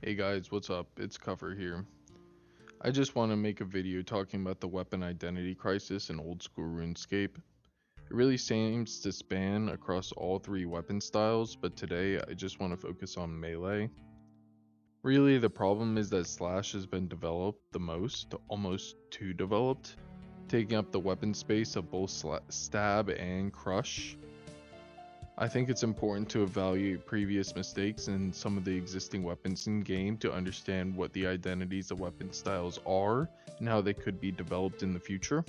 Hey guys, what's up? It's Cover here. I just want to make a video talking about the weapon identity crisis in old school RuneScape. It really seems to span across all three weapon styles, but today I just want to focus on melee. Really, the problem is that Slash has been developed the most, almost too developed, taking up the weapon space of both Stab and Crush. I think it's important to evaluate previous mistakes in some of the existing weapons in game to understand what the identities of weapon styles are and how they could be developed in the future.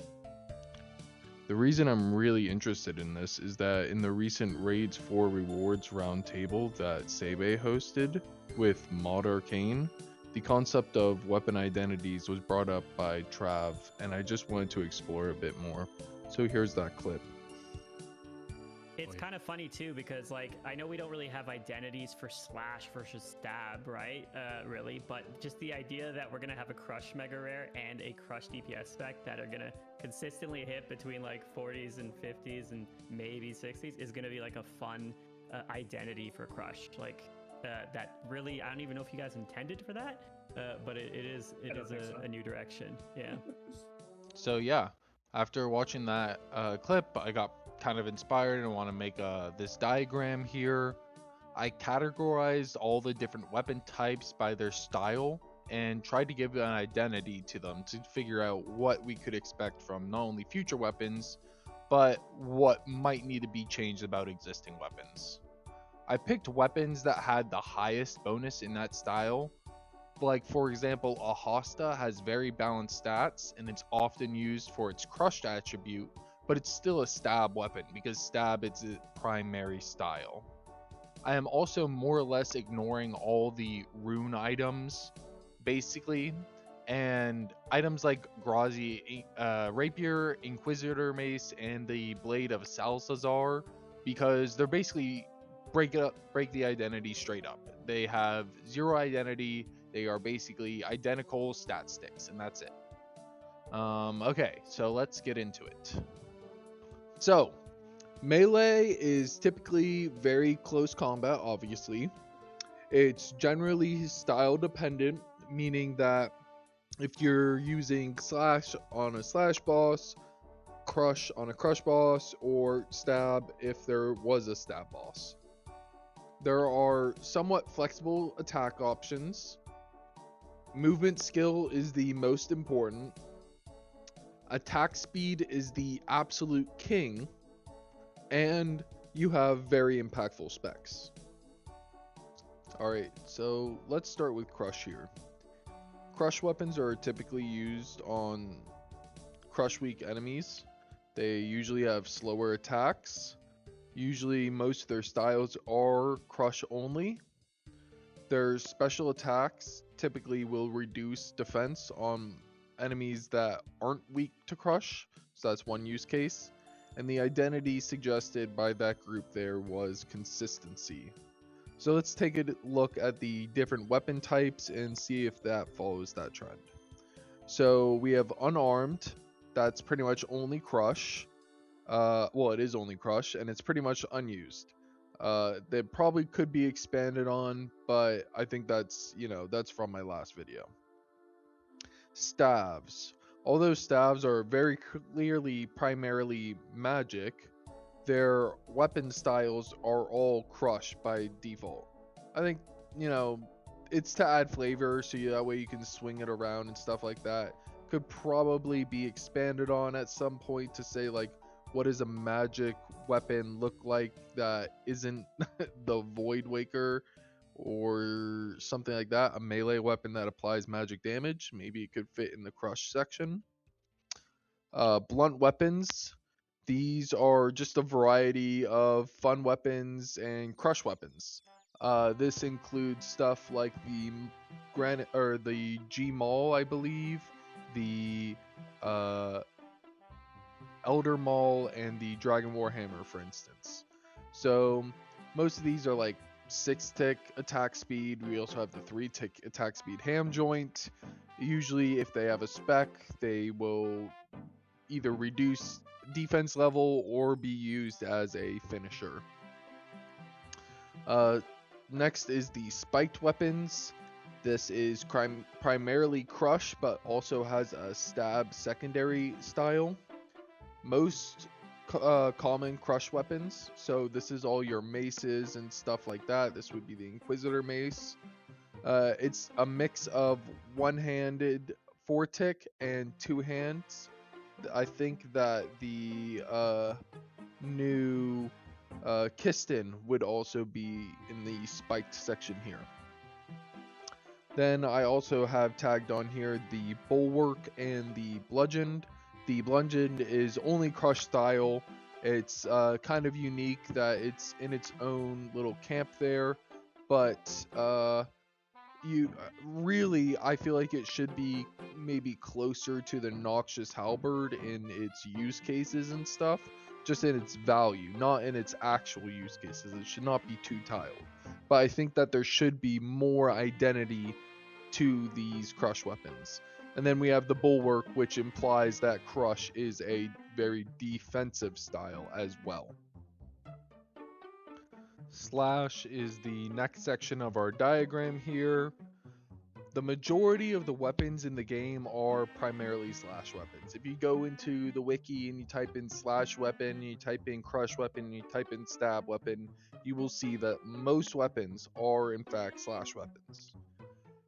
The reason I'm really interested in this is that in the recent Raids 4 Rewards roundtable that Sae Bae hosted with Mod Arcane, the concept of weapon identities was brought up by Trav, and I just wanted to explore a bit more. So here's that clip. It's kind of funny too because like I know we don't really have identities for Slash versus Stab, right? Really, but just the idea that we're gonna have a Crush Mega Rare and a Crush DPS spec that are gonna consistently hit between like 40s and 50s and maybe 60s is gonna be like a fun identity for Crush. Like that really, I don't even know if you guys intended for that, but it is a new direction. Yeah. So yeah, after watching that clip, I got kind of inspired and want to make this diagram here. I categorized all the different weapon types by their style and tried to give an identity to them to figure out what we could expect from not only future weapons, but what might need to be changed about existing weapons. I picked weapons that had the highest bonus in that style. Like, for example, a Hosta has very balanced stats and it's often used for its crushed attribute, but it's still a stab weapon because stab is its primary style. I am also more or less ignoring all the rune items, basically, and items like Grazi Rapier, Inquisitor Mace, and the Blade of Salazar, because they're basically break the identity straight up. They have zero identity. They are basically identical stat sticks, and that's it. Okay, so let's get into it. So, melee is typically very close combat, obviously. It's generally style dependent, meaning that if you're using Slash on a Slash boss, Crush on a Crush boss, or Stab if there was a Stab boss. There are somewhat flexible attack options. Movement skill is the most important. Attack speed is the absolute king. And you have very impactful specs. Alright, so let's start with Crush here. Crush weapons are typically used on Crush weak enemies. They usually have slower attacks. Usually most of their styles are Crush only. Their special attacks typically will reduce defense on enemies that aren't weak to Crush, so that's one use case. And the identity suggested by that group there was consistency. So let's take a look at the different weapon types and see if that follows that trend. So we have unarmed, that's pretty much only Crush. Well, it is only Crush, and it's pretty much unused. That probably could be expanded on, but I think that's, that's from my last video. Staves. Although staves are very clearly primarily magic, their weapon styles are all Crush by default. I think, it's to add flavor so that way you can swing it around and stuff like that. Could probably be expanded on at some point to say, like, what does a magic weapon look like that isn't the Void Waker or something like that? A melee weapon that applies magic damage. Maybe it could fit in the Crush section. Blunt weapons. These are just a variety of fun weapons and Crush weapons. This includes stuff like the Granite or the G Maul, I believe, the Elder Maul, and the Dragon Warhammer, for instance. So most of these are like 6-tick attack speed. We also have the 3-tick attack speed ham joint. Usually if they have a spec, they will either reduce defense level or be used as a finisher. Next is the spiked weapons. this is primarily crush, but also has a stab secondary style. Most common crush weapons, so this is all your maces and stuff like that. This would be the Inquisitor mace. It's a mix of one-handed 4-tick and 2 hands. I think that the new Kistin would also be in the spiked section here. Then I also have tagged on here the Bulwark and the Bludgeoned. The Bludgeoned is only crush style. It's kind of unique that it's in its own little camp there, but I feel like it should be maybe closer to the Noxious Halberd in its use cases and stuff, just in its value, not in its actual use cases. It should not be two-tiled, but I think that there should be more identity to these crush weapons. And then we have the Bulwark, which implies that crush is a very defensive style as well. Slash is the next section of our diagram here. The majority of the weapons in the game are primarily slash weapons. If you go into the wiki and you type in slash weapon, you type in crush weapon, you type in stab weapon, you will see that most weapons are in fact slash weapons.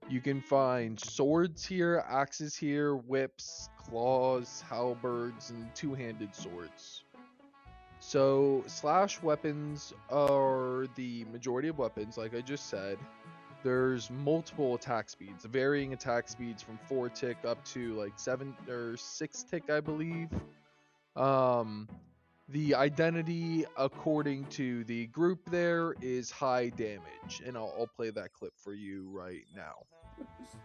You can find swords here, axes here, whips, claws, halberds, and two-handed swords. So slash weapons are the majority of weapons, like I just said. There's multiple attack speeds, varying attack speeds from 4-tick up to like 7 or 6-tick, I believe. The identity, according to the group there, is high damage, and I'll play that clip for you right now.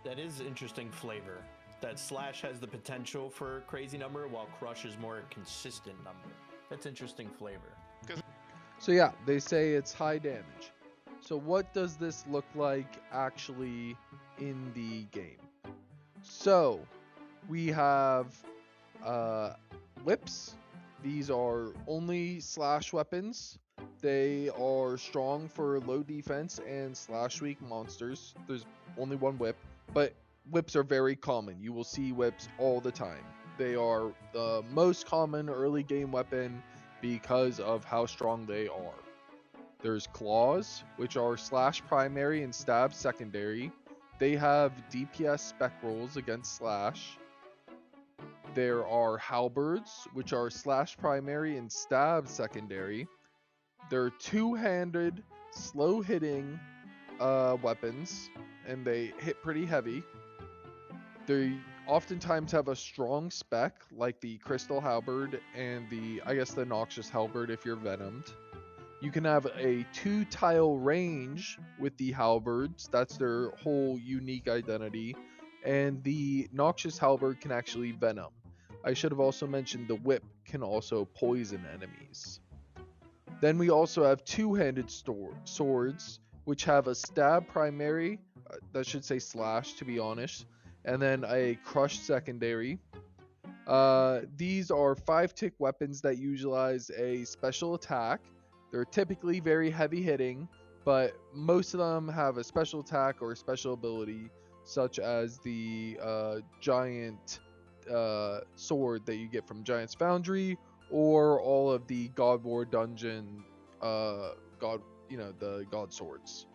That is interesting flavor. That slash has the potential for crazy number, while crush is more consistent number. That's interesting flavor. So yeah, they say it's high damage. So what does this look like actually in the game? So we have whips. These are only slash weapons. They are strong for low defense and slash weak monsters. There's only one whip, but whips are very common. You will see whips all the time. They are the most common early game weapon because of how strong they are. There's claws, which are slash primary and stab secondary. They have DPS spec rolls against slash. There are halberds, which are slash primary and stab secondary. They're two-handed, slow-hitting weapons, and they hit pretty heavy. They oftentimes have a strong spec, like the Crystal Halberd and the Noxious Halberd if you're Venomed. You can have a 2-tile range with the Halberds. That's their whole unique identity. And the Noxious Halberd can actually Venom. I should have also mentioned the Whip can also poison enemies. Then we also have two-handed swords, which have a stab primary, that should say slash to be honest, and then a crush secondary. These are 5-tick weapons that utilize a special attack. They're typically very heavy hitting, but most of them have a special attack or a special ability, such as the giant sword that you get from Giant's Foundry, or all of the God War dungeon the god swords.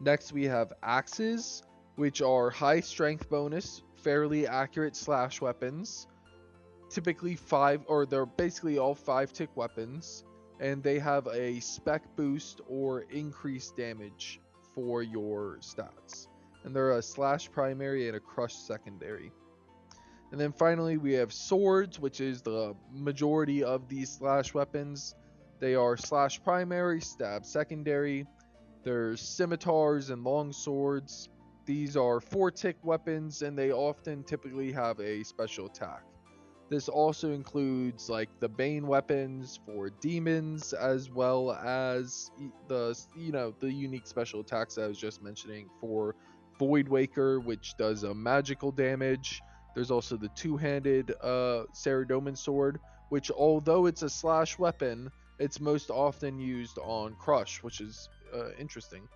Next we have axes, which are high strength bonus, fairly accurate slash weapons. Typically they're basically all 5-tick weapons, and they have a spec boost or increased damage for your stats. And they're a slash primary and a crush secondary. And then finally we have swords, which is the majority of these slash weapons. They are slash primary, stab secondary. There's scimitars and long swords. These are 4-tick weapons, and they often typically have a special attack. This also includes like the Bane weapons for demons, as well as the unique special attacks I was just mentioning for Voidwaker, which does a magical damage. There's also the two-handed Saradomin sword, which although it's a slash weapon, it's most often used on crush, which is interesting.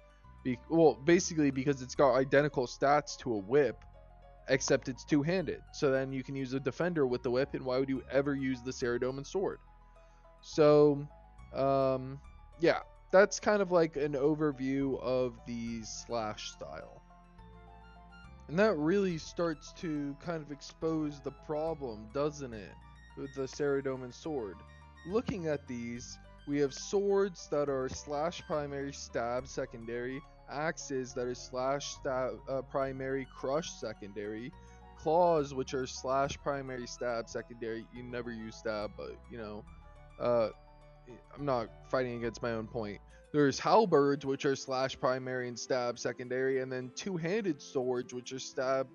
Well, basically because it's got identical stats to a whip, except it's two-handed. So then you can use a defender with the whip, and why would you ever use the Saradomin sword? So, yeah, that's kind of like an overview of the slash style. And that really starts to kind of expose the problem, doesn't it, with the Saradomin sword. Looking at these, we have swords that are slash primary stab secondary, axes that are slash stab primary crush secondary, claws which are slash primary stab secondary. You never use stab, but you know, I'm not fighting against my own point. There's halberds, which are slash primary and stab secondary, and then two-handed swords, which are stab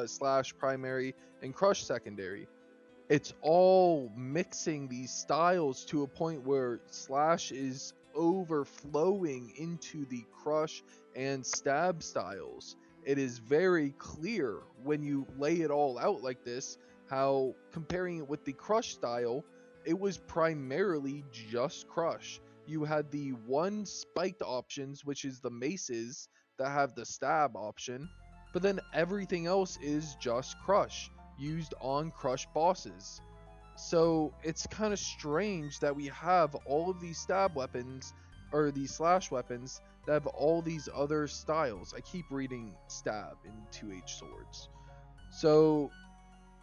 slash primary and crush secondary. It's all mixing these styles to a point where slash is overflowing into the crush and stab styles. It is very clear when you lay it all out like this, how comparing it with the crush style, it was primarily just crush. You had the one spiked options, which is the maces that have the stab option, but then everything else is just crush, used on crush bosses. So it's kind of strange that we have all of these stab weapons, or these slash weapons, that have all these other styles. I keep reading stab in 2H swords. So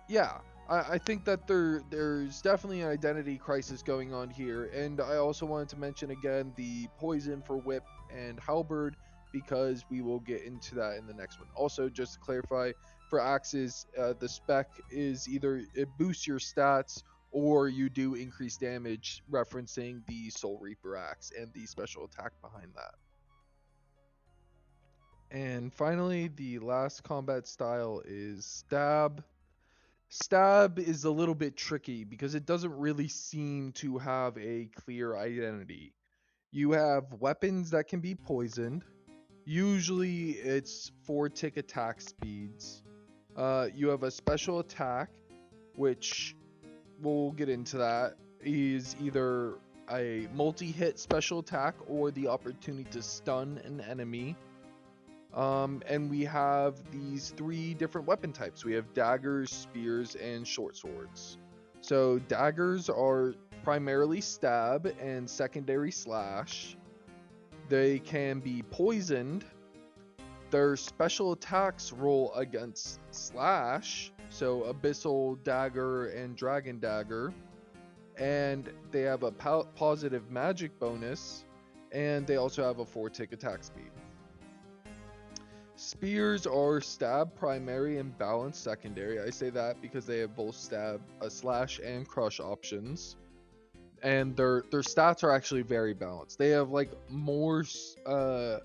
yeah, I think that there's definitely an identity crisis going on here, and I also wanted to mention again the poison for whip and halberd, because we will get into that in the next one. Also, just to clarify, for axes, the spec is either it boosts your stats or you do increase damage, referencing the Soul Reaper axe and the special attack behind that. And finally, the last combat style is stab. Stab is a little bit tricky because it doesn't really seem to have a clear identity. You have weapons that can be poisoned. Usually it's 4-tick attack speeds. You have a special attack, which we'll get into that, is either a multi-hit special attack or the opportunity to stun an enemy. And we have these 3 different weapon types. We have daggers, spears, and short swords. So daggers are primarily stab and secondary slash. They can be poisoned. Their special attacks roll against slash, so abyssal dagger and dragon dagger. And they have a positive magic bonus, and they also have a 4-tick attack speed. Spears are stab primary and balance secondary. I say that because they have both stab, slash, and crush options. And their stats are actually very balanced. They have like more stab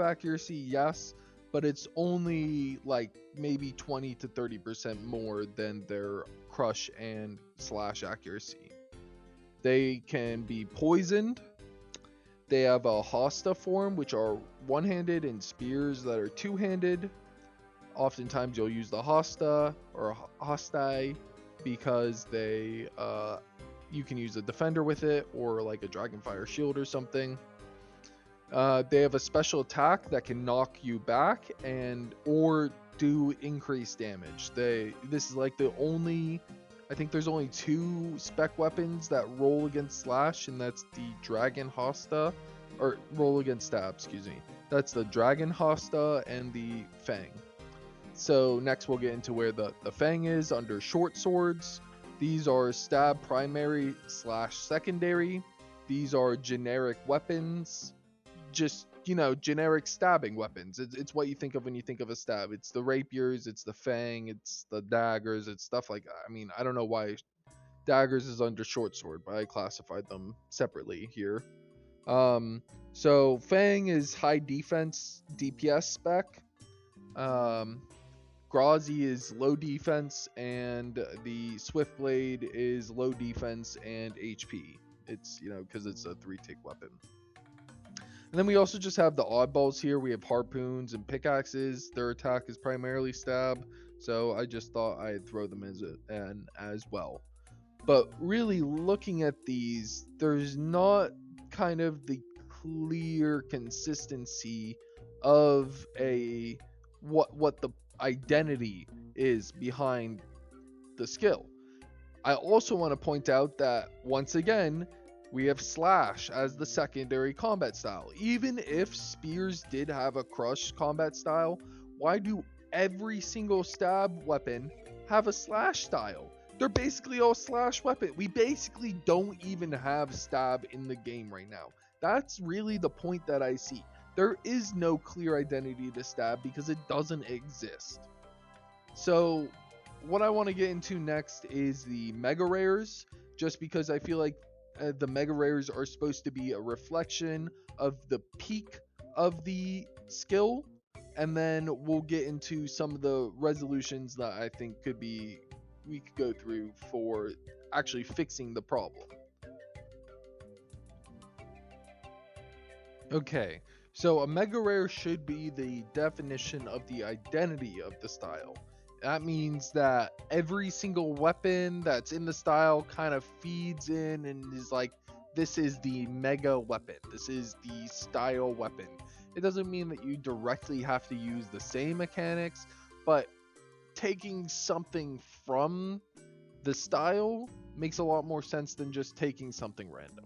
accuracy, yes, but it's only like maybe 20 to 30% more than their crush and slash accuracy. They can be poisoned. They have a hosta form, which are one-handed, and spears that are two-handed. Oftentimes you'll use the hosta or hostai because they you can use a defender with it, or like a dragonfire shield or something. They have a special attack that can knock you back and or do increased damage. This is like the only, I think there's only 2 spec weapons that roll against slash, and that's the dragon hosta, or roll against stab, excuse me. That's the dragon hosta and the fang. So next we'll get into where the fang is under short swords. These are stab primary slash secondary. These are generic weapons. Just, you know, generic stabbing weapons. It's what you think of when you think of a stab. It's the rapiers, it's the fang, it's the daggers, it's stuff like that. I mean, I don't know why daggers is under short sword, but I classified them separately here. So fang is high defense DPS spec. Grazi is low defense, and the Swift Blade is low defense and HP. It's, you know, because it's a 3-tick weapon. And then we also just have the oddballs here. We have harpoons and pickaxes. Their attack is primarily stab, so I just thought I'd throw them in as well. But really looking at these, there's not kind of the clear consistency of a what the identity is behind the skill. I also want to point out that once again, we have slash as the secondary combat style. Even if spears did have a crush combat style, why do every single stab weapon have a slash style? They're basically all slash weapon. We basically don't even have stab in the game right now. That's really the point that I see. There is no clear identity to stab because it doesn't exist. So what I want to get into next is the mega rares, just because I feel like the mega rares are supposed to be a reflection of the peak of the skill, and then we'll get into some of the resolutions that I think we could go through for actually fixing the problem. Okay, so a mega rare should be the definition of the identity of the style. That means that every single weapon that's in the style kind of feeds in and is like, this is the mega weapon. This is the style weapon. It doesn't mean that you directly have to use the same mechanics, but taking something from the style makes a lot more sense than just taking something random.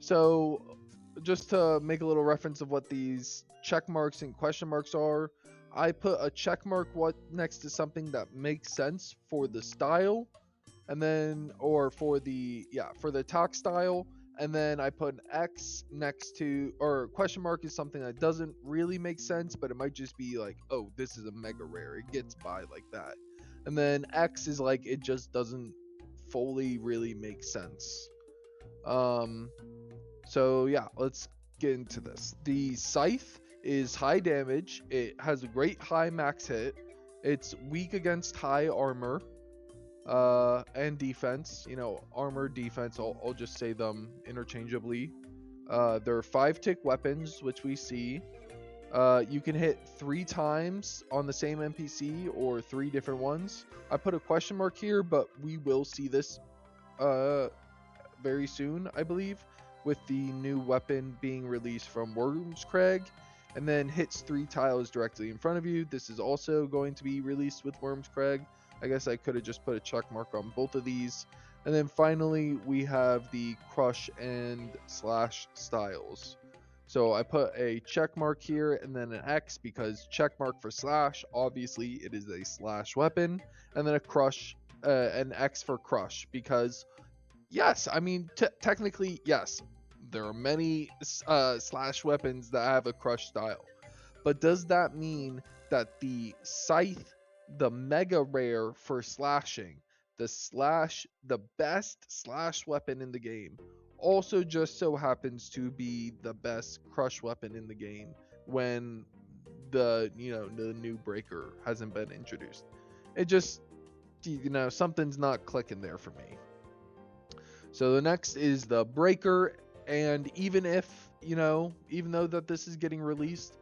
So just to make a little reference of what these check marks and question marks are, I put a check mark next to something that makes sense for the style, and then for the attack style, and then I put an X next to, or question mark is something that doesn't really make sense, but it might just be like, oh, this is a mega rare, it gets by like that. And then X is like, it just doesn't fully really make sense. So yeah, let's get into this. The scythe is high damage, it has a great high max hit, it's weak against high armor and defense. Armor, defense, I'll just say them interchangeably. They're 5-tick weapons, which we see. You can hit 3 times on the same NPC or 3 different ones. I put a question mark here, but we will see this very soon, I believe, with the new weapon being released from Wormscrag, and then hits 3 tiles directly in front of you. This is also going to be released with Wormscrag. I guess I could have just put a check mark on both of these. And then finally, we have the crush and slash styles. So I put a check mark here and then an X because check mark for slash, obviously it is a slash weapon, and then a crush, an X for crush because yes, I mean technically yes, there are many slash weapons that have a crush style, but does that mean that the scythe, the mega rare for slashing, the best slash weapon in the game, also just so happens to be the best crush weapon in the game when the new breaker hasn't been introduced? It just, something's not clicking there for me. So the next is the breaker, and even though that this is getting released,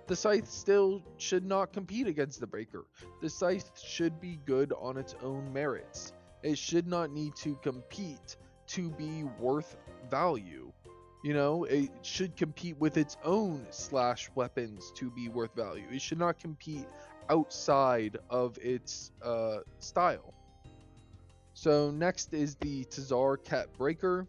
the scythe still should not compete against the breaker. The scythe should be good on its own merits. It should not need to compete to be worth value. It should compete with its own slash weapons to be worth value. It should not compete outside of its style. So next is the Tazar Cat Breaker.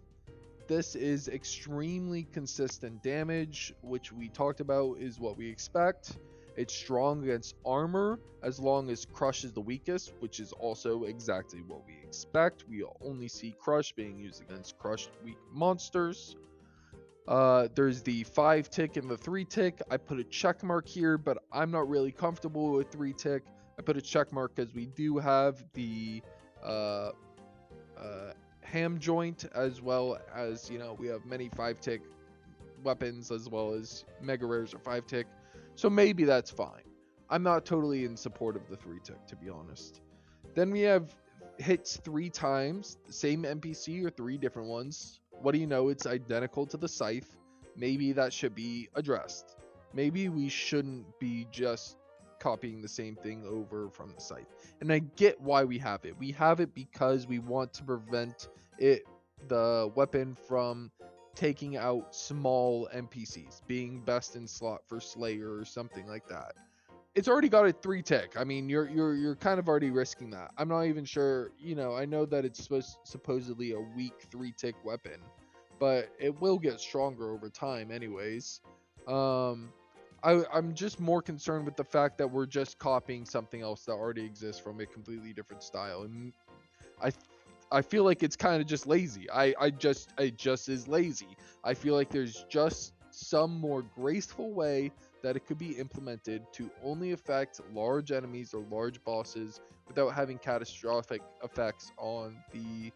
This is extremely consistent damage, which we talked about is what we expect. It's strong against armor as long as crush is the weakest, which is also exactly what we expect. We only see crush being used against crushed weak monsters. There's the 5-tick and the 3-tick. I put a check mark here, but I'm not really comfortable with 3-tick. I put a check mark because we do have the ham joint, as well as we have many 5-tick weapons as well as mega rares are 5-tick, so maybe that's fine. I'm not totally in support of the 3-tick, to be honest. Then we have hits 3 times, the same NPC or 3 different ones. What do you know, it's identical to the scythe. Maybe that should be addressed. Maybe we shouldn't be just copying the same thing over from the scythe. And I get why we have it. We have it because we want to prevent the weapon from taking out small NPCs, being best in slot for Slayer or something like that. It's already got a 3 tick. I mean, you're kind of already risking that. I'm not even sure, you know, I know that it's supposedly a weak 3 tick weapon, but it will get stronger over time anyways. I'm just more concerned with the fact that we're just copying something else that already exists from a completely different style. And I feel like it's kind of just lazy. It just is lazy. I feel like there's just some more graceful way that it could be implemented to only affect large enemies or large bosses without having catastrophic effects on the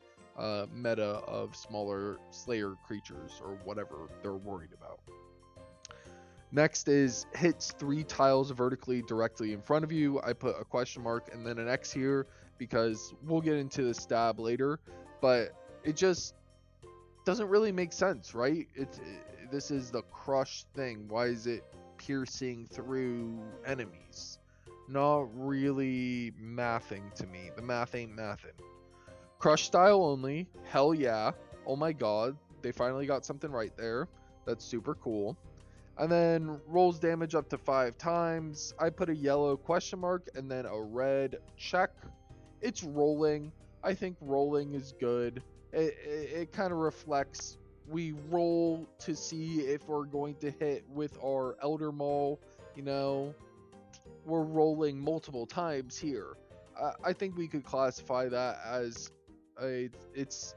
meta of smaller Slayer creatures or whatever they're worried about. Next is hits 3 tiles vertically directly in front of you. I put a question mark and then an X here because we'll get into the stab later, but it just doesn't really make sense, right? This is the crush thing. Why is it piercing through enemies? Not really mathing to me. The math ain't mathing. Crush style only. Hell yeah. Oh my god. They finally got something right there. That's super cool. And then rolls damage up to 5 times. I put a yellow question mark and then a red check. It's rolling. I think rolling is good. It kind of reflects. We roll to see if we're going to hit with our Elder Maul. You know, we're rolling multiple times here. I think we could classify that as it's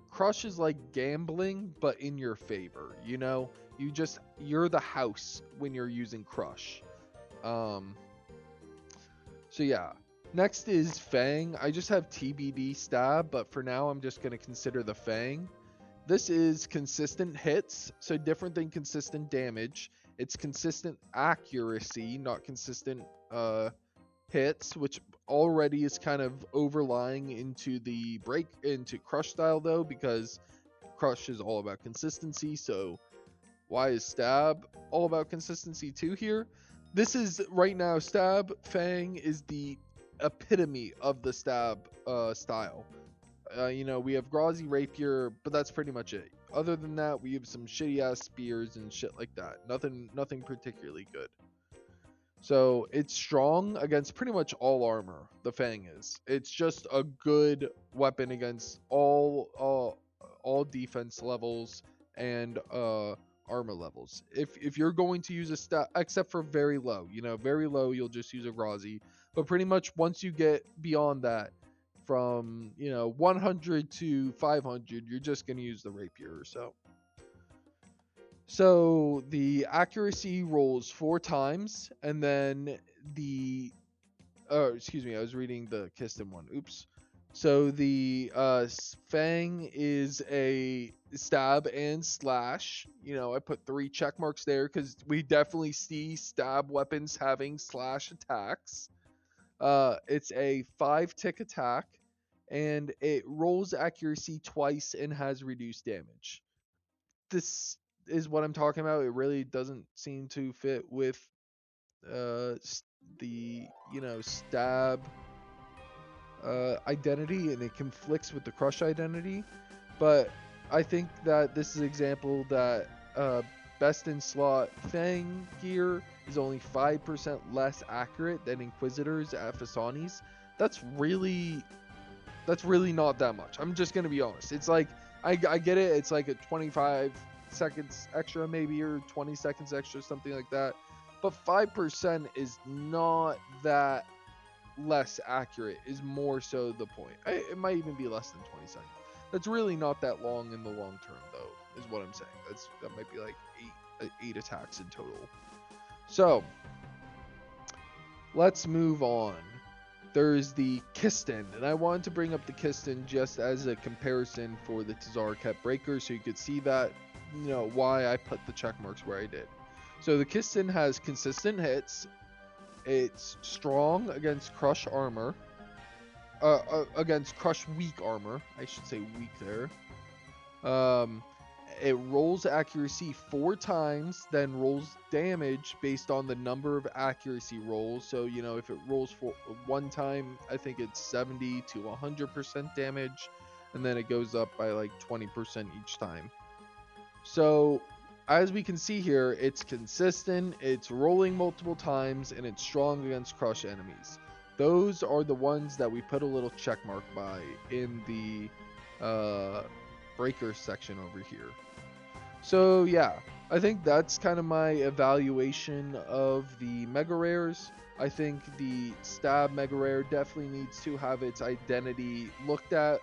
crush is like gambling, but in your favor. You know, you're the house when you're using crush. So yeah. Next is Fang. I just have TBD stab, but for now I'm just going to consider the Fang. This is consistent hits, so different than consistent damage. It's consistent accuracy, not consistent hits, which already is kind of overlying into crush style though, because crush is all about consistency. So why is stab all about consistency too here? This is right now, stab Fang is the epitome of the stab style. You know, we have Grazi Rapier, but that's pretty much it. Other than that, we have some shitty ass spears and shit like that. Nothing particularly good. So it's strong against pretty much all armor. The Fang is. It's just a good weapon against all defense levels and armor levels. If you're going to use a stat, except for very low, you know, very low, you'll just use a Grazi. But pretty much once you get beyond that, from, you know, 100 to 500, you're just going to use the Rapier or so. So the accuracy rolls 4 times, and then the excuse me, I was reading the Kiston one. Oops. So the Fang is a stab and slash. You know, I put 3 check marks there because we definitely see stab weapons having slash attacks. It's a 5 tick attack, and it rolls accuracy twice and has reduced damage. This is what I'm talking about. It really doesn't seem to fit with the, you know, stab identity, and it conflicts with the crush identity. But I think that this is an example that best in slot Fang gear is only 5% less accurate than Inquisitors at Fasani's. That's really not that much. I'm just gonna be honest. It's like I get it. It's like a 25 seconds extra maybe, or 20 seconds extra, something like that. But 5% is not that less accurate, is more so the point. It might even be less than 20 seconds. That's really not that long in the long term though, is what I'm saying. That might be like 8 attacks in total. So let's move on. There's the Kiston, and I wanted to bring up the Kiston just as a comparison for the Tazarket Breaker, so you could see that, you know, why I put the check marks where I did. So the Kiston has consistent hits. It's strong against crush armor. Against crush weak armor. I should say weak there. It rolls accuracy 4 times, then rolls damage based on the number of accuracy rolls. So, you know, if it rolls for 1 time, I think it's 70 to 100% damage, and then it goes up by like 20% each time. So as we can see here, it's consistent, it's rolling multiple times, and it's strong against crush enemies. Those are the ones that we put a little check mark by in the breaker section over here. So yeah, I think that's kind of my evaluation of the mega rares. I think the stab mega rare definitely needs to have its identity looked at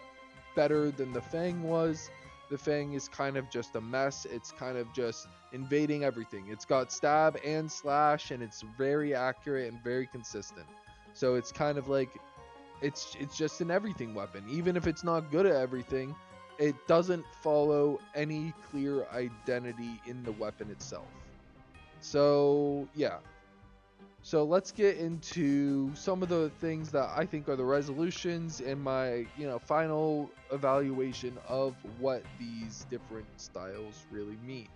better than the Fang was. The Fang is kind of just a mess. It's kind of just invading everything. It's got stab and slash, and it's very accurate and very consistent. So it's kind of like it's just an everything weapon. Even if it's not good at everything, it doesn't follow any clear identity in the weapon itself. So yeah, so let's get into some of the things that I think are the resolutions and my, final evaluation of what these different styles really mean.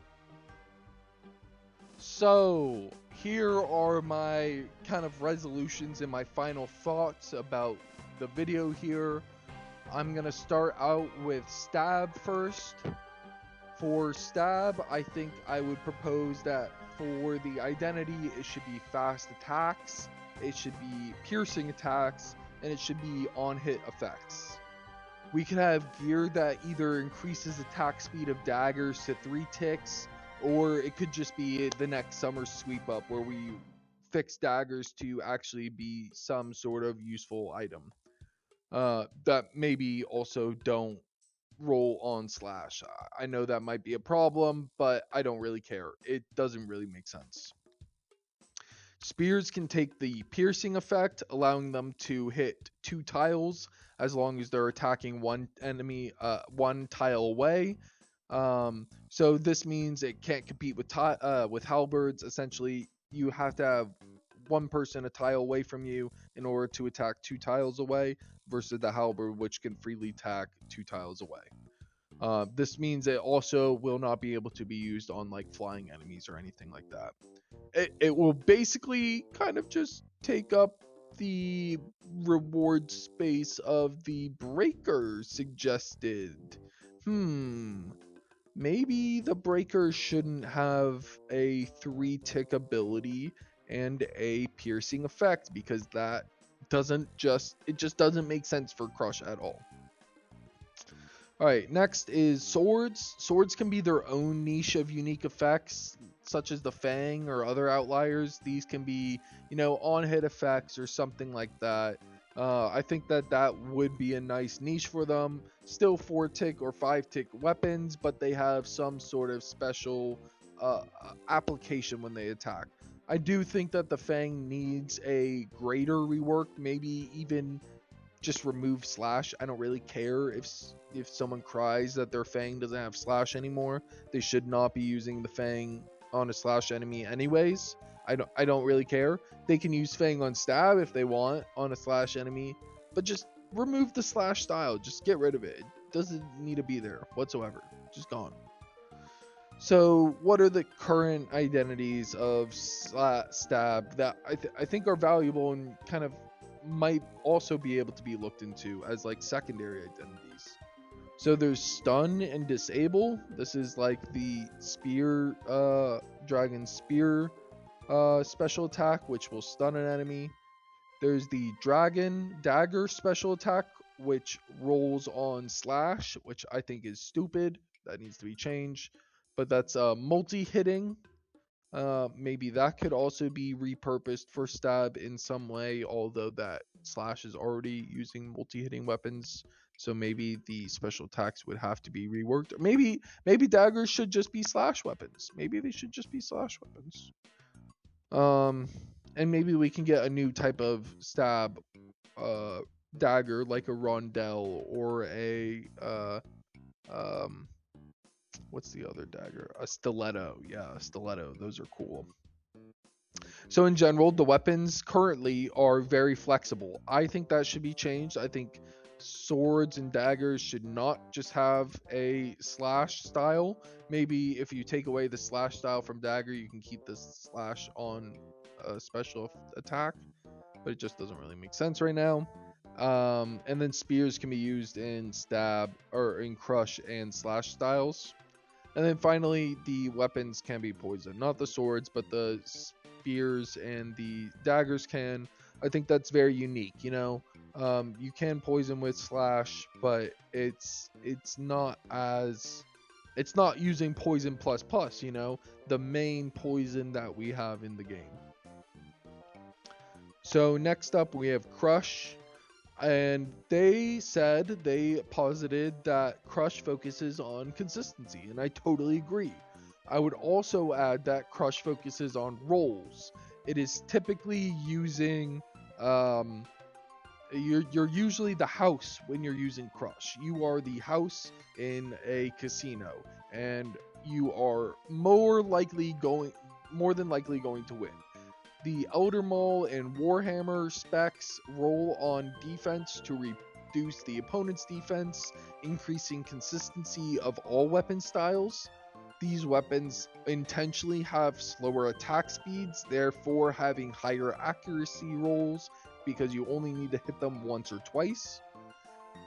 So here are my kind of resolutions and my final thoughts about the video here. I'm going to start out with stab first. For stab, I think I would propose that for the identity, it should be fast attacks, it should be piercing attacks, and it should be on-hit effects. We could have gear that either increases attack speed of daggers to 3 ticks, or it could just be the next summer sweep up where we fix daggers to actually be some sort of useful item. That maybe also don't roll on slash. I know that might be a problem, but I don't really care. It doesn't really make sense. Spears can take the piercing effect, allowing them to hit 2 tiles as long as they're attacking one enemy 1 tile away. So this means it can't compete with halberds. Essentially, you have to have one person a tile away from you in order to attack 2 tiles away, versus the halberd, which can freely attack 2 tiles away. This means it also will not be able to be used on like flying enemies or anything like that. It will basically kind of just take up the reward space of the breaker suggested. Maybe the breaker shouldn't have a 3 tick ability and a piercing effect, because that just doesn't make sense for crush at all. Alright, next is swords. Swords can be their own niche of unique effects, such as the Fang or other outliers. These can be, on-hit effects or something like that. I think that would be a nice niche for them. Still 4 tick or 5 tick weapons, but they have some sort of special application when they attack. I do think that the Fang needs a greater rework, maybe even just remove slash. I don't really care if someone cries that their Fang doesn't have slash anymore. They should not be using the Fang on a slash enemy anyways. I don't really care. They can use Fang on stab if they want on a slash enemy, but just remove the slash style. Just get rid of it. It doesn't need to be there whatsoever. Just gone. So what are the current identities of stab that I think are valuable and kind of might also be able to be looked into as like secondary identities? So there's stun and disable. This is like the spear, dragon spear special attack, which will stun an enemy. There's the dragon dagger special attack, which rolls on slash, which I think is stupid. That needs to be changed. But that's multi-hitting. Maybe that could also be repurposed for stab in some way, although that slash is already using multi-hitting weapons. So maybe the special attacks would have to be reworked. Or maybe daggers should just be slash weapons. Maybe they should just be slash weapons. And maybe we can get a new type of stab dagger, like a rondelle or a what's the other dagger? A stiletto. Yeah, a stiletto. Those are cool. So in general, the weapons currently are very flexible. I think that should be changed. I think swords and daggers should not just have a slash style. Maybe if you take away the slash style from dagger, you can keep the slash on a special attack, but it just doesn't really make sense right now. And then spears can be used in stab or in crush and slash styles. And then finally, the weapons can be poisoned. Not the swords, but the spears and the daggers can. I think that's very unique, you know. You can poison with slash, but it's not as, it's not using poison plus plus, you know, the main poison that we have in the game. So next up we have Crush, and they posited that Crush focuses on consistency, and I totally agree. I would also add that Crush focuses on roles. It is typically using you're usually the house when you're using Crush. You are the house in a casino, and you are more than likely going to win. The Elder Maul and Warhammer specs roll on defense to reduce the opponent's defense, increasing consistency of all weapon styles. These weapons intentionally have slower attack speeds, therefore having higher accuracy rolls because you only need to hit them once or twice.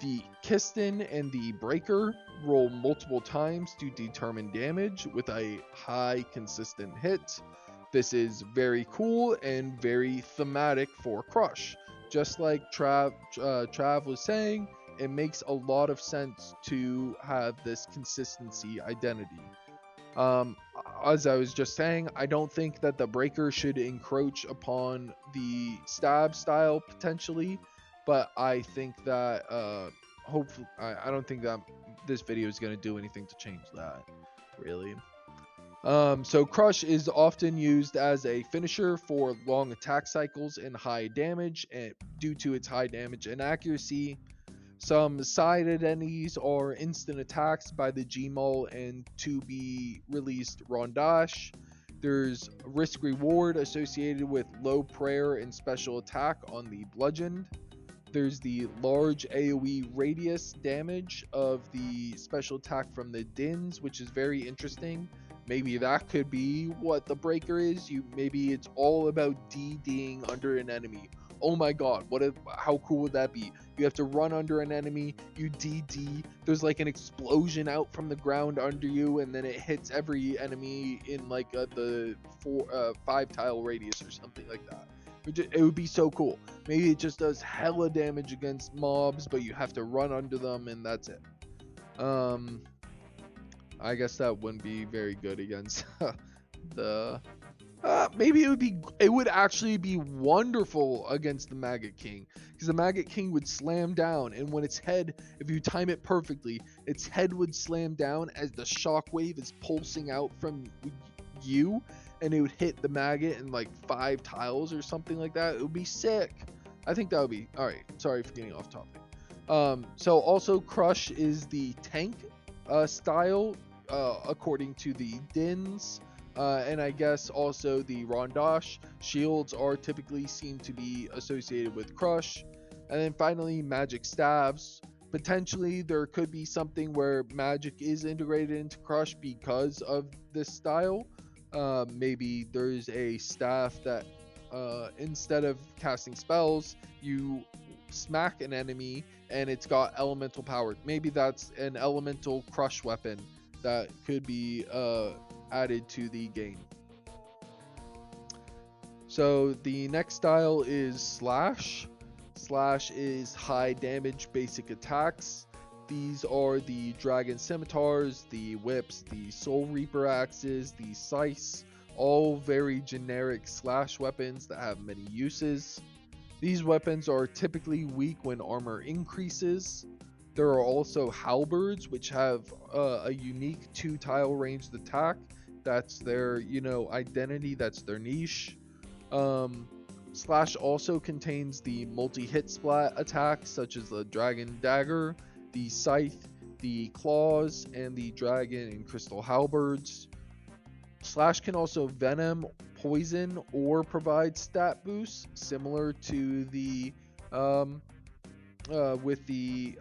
The Kiston and the Breaker roll multiple times to determine damage with a high consistent hit. This is very cool and very thematic for Crush. Just like Trav was saying, it makes a lot of sense to have this consistency identity. As I was just saying, I don't think that the Breaker should encroach upon the stab style potentially, but I think that hopefully I don't think that this video is going to do anything to change that, really. So Crush is often used as a finisher for long attack cycles and high damage, and due to its high damage and accuracy. Some side identities are instant attacks by the Gmaul and to be released Rondash. There's risk reward associated with low prayer and special attack on the Bludgeoned. There's the large AoE radius damage of the special attack from the Dins, which is very interesting. Maybe that could be what the Breaker is. Maybe it's all about DDing under an enemy. Oh my god, how cool would that be? You have to run under an enemy, you DD, there's like an explosion out from the ground under you, and then it hits every enemy in like the 5 tile radius or something like that. It would be so cool. Maybe it just does hella damage against mobs, but you have to run under them, and that's it. I guess that wouldn't be very good against the... maybe it would actually be wonderful against the Maggot King, because the Maggot King would slam down, and when its head, if you time it perfectly, its head would slam down as the shockwave is pulsing out from you, and it would hit the maggot in like 5 tiles or something like that. It would be sick. I think that would be alright. Sorry for getting off topic. So also Crush is the tank style according to the Dins. And I guess also the Rondash shields are typically seen to be associated with Crush. And then finally, magic staves. Potentially, there could be something where magic is integrated into Crush because of this style. Maybe there's a staff that instead of casting spells, you smack an enemy and it's got elemental power. Maybe that's an elemental Crush weapon that could be added to the game. So the next style is Slash. Slash is high damage basic attacks. These are the Dragon Scimitars, the Whips, the Soul Reaper Axes, the Scythes, all very generic Slash weapons that have many uses. These weapons are typically weak when armor increases. There are also Halberds, which have a unique 2-tile ranged attack. That's their, identity. That's their niche. Slash also contains the multi-hit splat attacks, such as the Dragon Dagger, the Scythe, the Claws, and the Dragon and Crystal Halberds. Slash can also venom, poison, or provide stat boosts, similar to the with the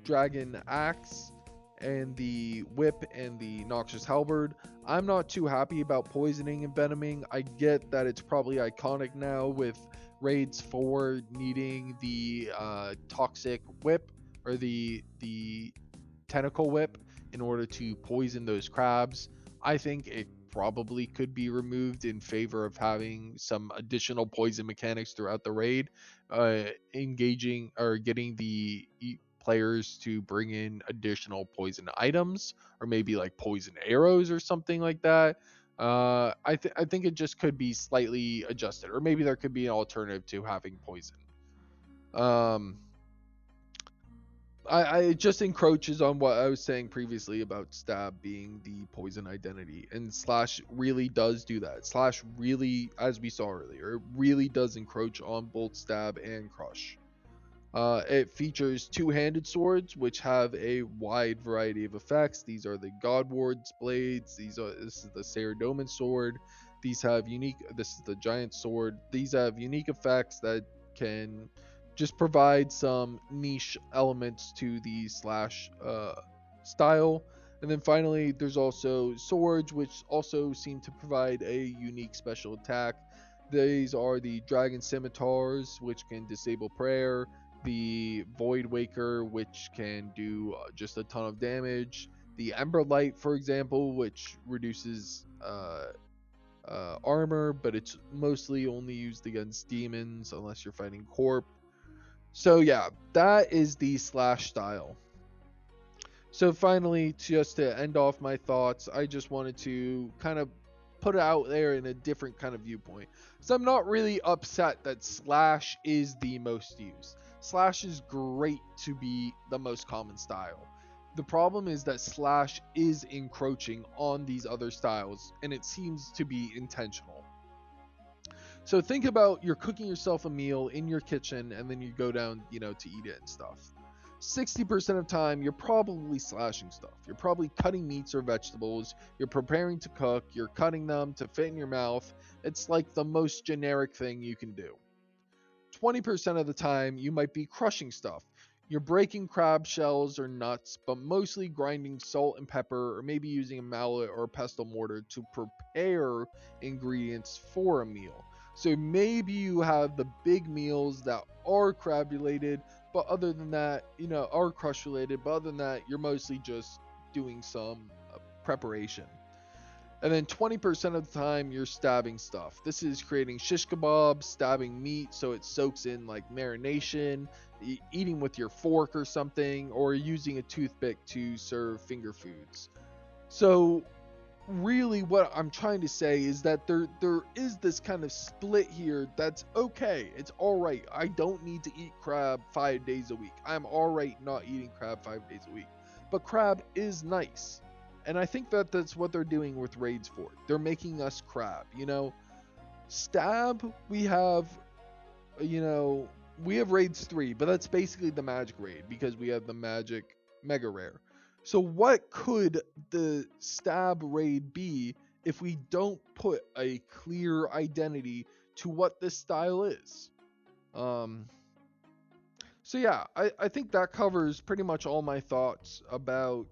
Dragon Axe and the Whip and the Noxious Halberd. I'm not too happy about poisoning and venoming. I get that it's probably iconic now with Raids 4 needing the Toxic Whip or the Tentacle Whip, in order to poison those crabs. I think it probably could be removed in favor of having some additional poison mechanics throughout the raid, engaging or getting the players to bring in additional poison items, or maybe like poison arrows or something like that. I think it just could be slightly adjusted, or maybe there could be an alternative to having poison. It just encroaches on what I was saying previously about stab being the poison identity, and slash really does do that. Slash really, as we saw earlier, it really does encroach on both stab and crush. It features two-handed swords, which have a wide variety of effects. These are the Godward's blades. This is the Saradomin sword. These have unique. This is the giant sword. These have unique effects that can just provide some niche elements to the slash style. And then finally, there's also swords, which also seem to provide a unique special attack. These are the Dragon Scimitars, which can disable prayer, the Void Waker, which can do just a ton of damage, the Ember Light, for example, which reduces armor, but it's mostly only used against demons unless you're fighting Corp. So yeah, that is the slash style. So finally, just to end off my thoughts, I just wanted to kind of put it out there in a different kind of viewpoint. So I'm not really upset that slash is the most used. Slash is great to be the most common style. The problem is that slash is encroaching on these other styles, and it seems to be intentional. So think about you're cooking yourself a meal in your kitchen, and then you go down, to eat it and stuff. 60% of time, you're probably slashing stuff. You're probably cutting meats or vegetables. You're preparing to cook. You're cutting them to fit in your mouth. It's like the most generic thing you can do. 20% of the time, you might be crushing stuff. You're breaking crab shells or nuts, but mostly grinding salt and pepper, or maybe using a mallet or a pestle mortar to prepare ingredients for a meal. So maybe you have the big meals that are crab related, but other than that, are crush related, but other than that, you're mostly just doing some preparation. And then 20% of the time, you're stabbing stuff. This is creating shish kebabs, stabbing meat so it soaks in like marination, eating with your fork or something, or using a toothpick to serve finger foods. So really what I'm trying to say is that there is this kind of split here that's okay. It's all right. I don't need to eat crab 5 days a week. I'm all right not eating crab 5 days a week. But crab is nice. And I think that that's what they're doing with raids for. They're making us crab, Stab, we have raids 3, but that's basically the magic raid because we have the magic mega rare. So what could the stab raid be if we don't put a clear identity to what this style is? So yeah, I think that covers pretty much all my thoughts about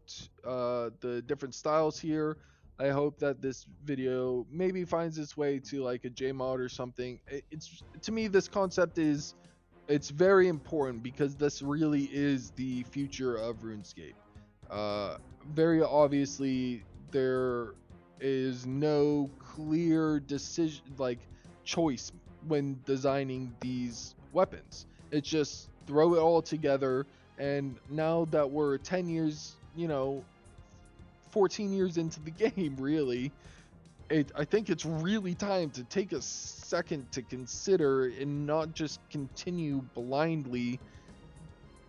the different styles here. I hope that this video maybe finds its way to like a JMod or something. It's to me, this concept it's very important because this really is the future of RuneScape. Very obviously, there is no clear decision choice when designing these weapons. It's just throw it all together, and now that we're 10 years, 14 years into the game, really, I think it's really time to take a second to consider and not just continue blindly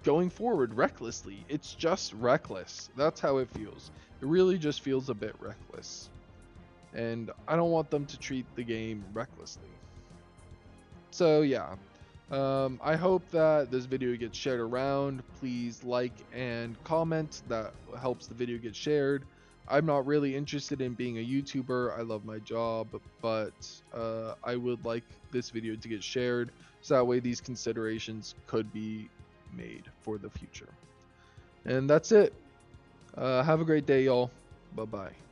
going forward recklessly. It's just reckless. That's how it feels. It really just feels a bit reckless. And I don't want them to treat the game recklessly. So yeah. I hope that this video gets shared around. Please like and comment. That helps the video get shared. I'm not really interested in being a YouTuber. I love my job, but I would like this video to get shared so that way these considerations could be made for the future. And that's it. Have a great day, y'all. Bye-bye.